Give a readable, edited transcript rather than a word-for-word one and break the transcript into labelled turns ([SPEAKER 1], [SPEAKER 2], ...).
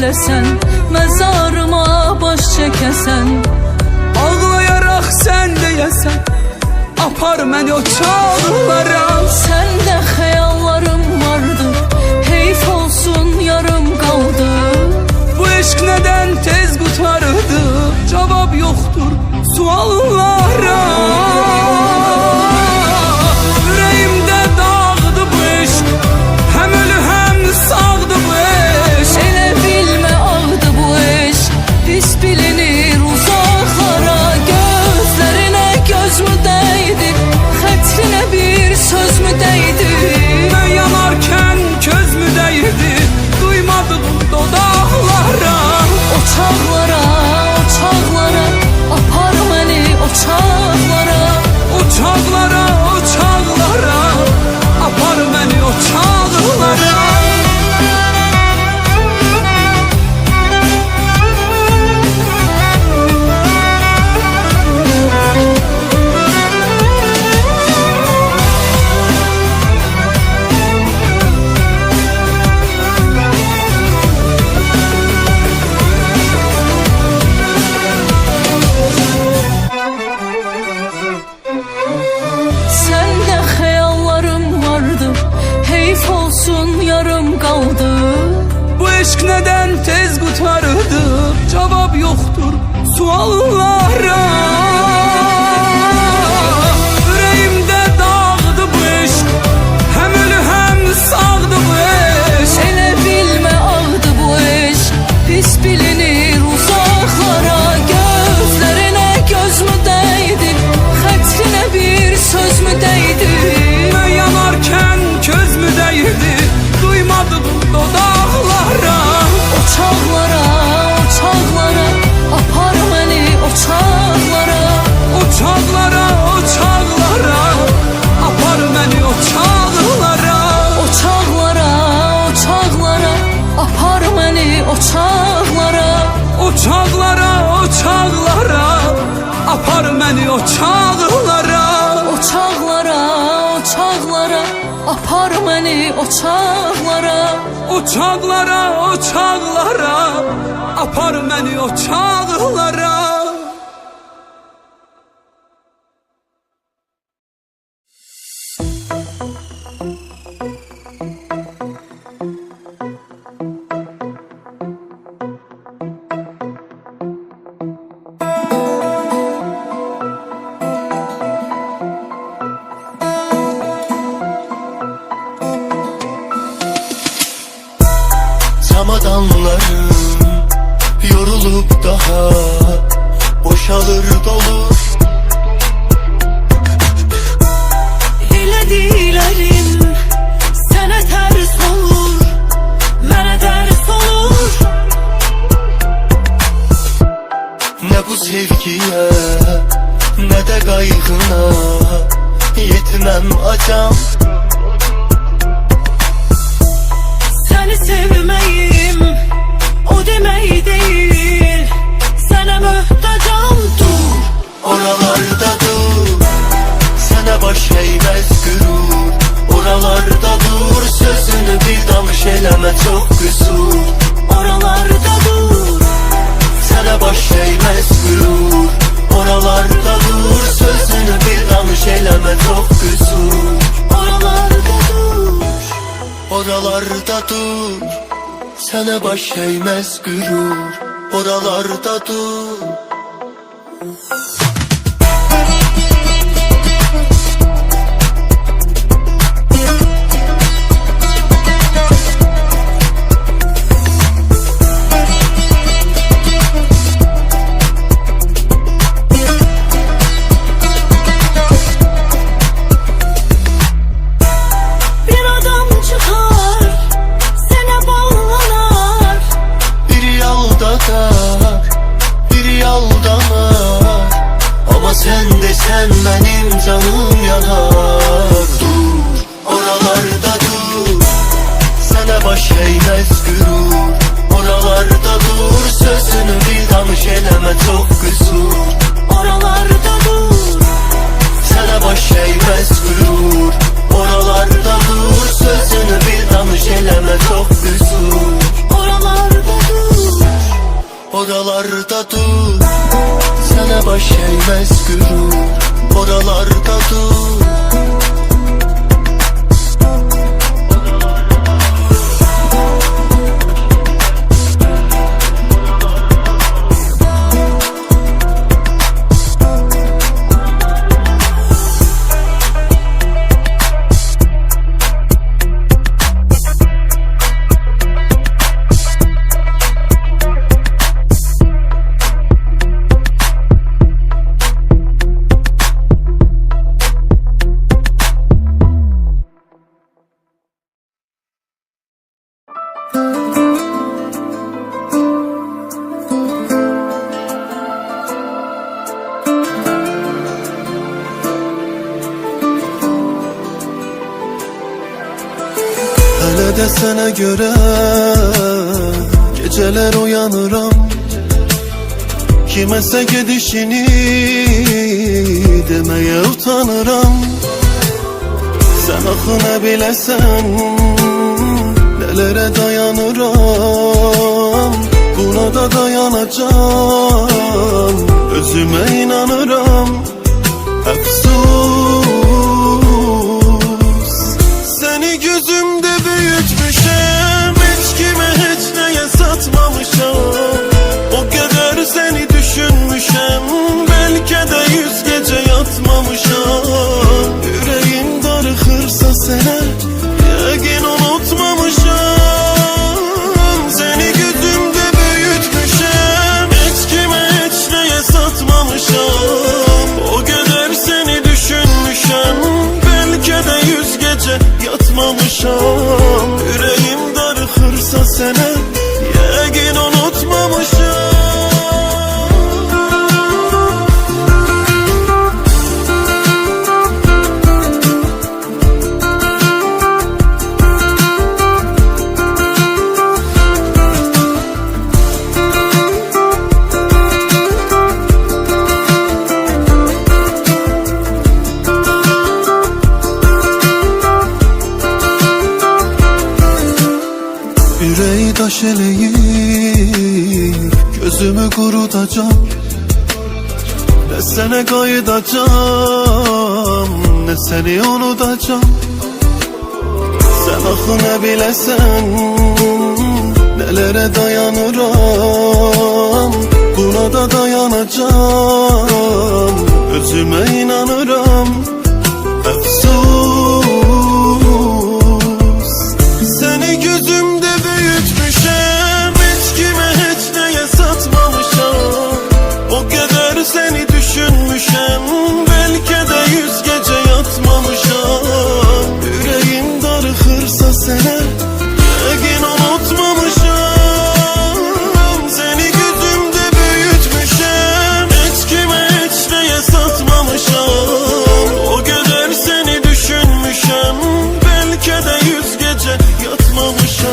[SPEAKER 1] gələsən, məzarıma baş çəkəsən.
[SPEAKER 2] Ağlayaraq sən deyəsən, apar məni o çağlara.
[SPEAKER 1] Səndə xəyallarım vardı, heyf olsun yarım qaldı.
[SPEAKER 2] Bu eşq nədən tez qutardı, cavab yoxdur suallara. Ürəyimdə dağdı bu eşq, həm ölü həm sağdı bu eşq.
[SPEAKER 1] Elə bilmə ağdı bu eşq, pis bilinir uzaqlara. Gözlərinə göz mü dəydi, xətrinə bir söz mü dəydi?
[SPEAKER 2] Mən yanarkən köz mü dəydi, duymadım dodaqlara.
[SPEAKER 1] O çağlara, o çağlara, apar məni o çağlara.
[SPEAKER 2] O çağlara, o çağlara, apar məni o çağlara.
[SPEAKER 1] Səndə xəyallarım vardı, heyf olsun yarım qaldı.
[SPEAKER 2] Bu eşq nədən tez qutardı, cavab yoxdur suallara. Ürəyimdə dağdı bu eşq, həm ölü həm sağdı bu eşq.
[SPEAKER 1] Elə bilmə ağdı bu eşq, pis bilinir uzaqlara. Gözlərinə göz mü dəydi, xətrinə bir söz mü dəydi?
[SPEAKER 2] Mən yanarkən köz mü dəydi, duymadım dodaqlara.
[SPEAKER 1] O çağlara, o çağlara, apar məni o çağlara.
[SPEAKER 2] O çağlara, o çağlara, apar məni o çağlara.
[SPEAKER 1] O çağlara, o çağlara, apar məni o çağlara.
[SPEAKER 2] O çağlara, o çağlara, apar məni o çağlara.
[SPEAKER 1] O çağlara, o çağlara, apar məni o çağlara.
[SPEAKER 2] O çağlara, o çağlara, apar məni o çağlara.
[SPEAKER 3] Çamadanlarım yorulup daha boşalır dolur.
[SPEAKER 1] Elədiklərim sənə tərs olur, mənə dərs olur.
[SPEAKER 3] Ne bu sevgiye ne de kaygına yetmem acam.
[SPEAKER 1] Səni sevməyim o demək deyil, sənə möhtacam. Dur,
[SPEAKER 3] Oralarda dur, sana baş eğmez gürur. Oralarda dur, sözünü bir danış eleme çok kusur.
[SPEAKER 1] oralarda dur,
[SPEAKER 3] Sana baş eğmez gürur. Oralarda dur, sözünü bir danış eleme çok kusur.
[SPEAKER 1] oralarda dur.
[SPEAKER 3] Oralarda dur, sana baş eğmez gürur. Oralarda dur.
[SPEAKER 1] Bir adam çıxar, sənə bağlanar.
[SPEAKER 3] Biri aldatar, biri aldanar. Ama sen desen benim canım yanar. Dur, oralarda dur, sana baş eğmez gürur. Oralarda dur, sözünü bir danış eleme çok kusur.
[SPEAKER 1] Oralarda dur,
[SPEAKER 3] Sana baş eğmez gürur. Oralarda dur, sözünü bir danış eleme çok kusur.
[SPEAKER 1] oralarda dur.
[SPEAKER 3] oralarda dur. Sana baş eğmez gülür, oralarda dur.
[SPEAKER 4] Hele de sana göre geceler uyanıram. Kimese gidişini demeye utanıram. Sen akına bilesen nelere dayanıram. Buna da dayanacağım, özüme inanıram. Efsus, seni gözümde büyütmüşem. Hiç kime hiç neye satmamışam. O kadar seni düşünmüşem, belki de 100 gece yatmamışam. Yüreğim darıkırsa sene yegin unutmamışam. Seni gözümde büyütmüşem, hiç kime hiç neye satmamışam. O kadar seni düşünmüşem, belki de 100 gece yatmamışam. Yüreğim darıkırsa sene yegin unutmamışam. Yüreği taş eleyip gözümü kurutacağım. Ne sene kayıdacağım, ne seni unutacağım. Sen aklına bilesen nelere dayanıram. Buna da dayanacağım, özüme inanıram. Efsus, seni gözümde büyütmüşem. Hiç kime hiç neye satmamışam. O kadar seni düşünmüşem, belki de 100 gece yatmamışam. Yüreğim darıkırsa sene yegin unutmamışam. Seni gözümde büyütmüşem, hiç kime hiç neye satmamışam. O kadar seni düşünmüşem, belki de 100 gece yatmamışam.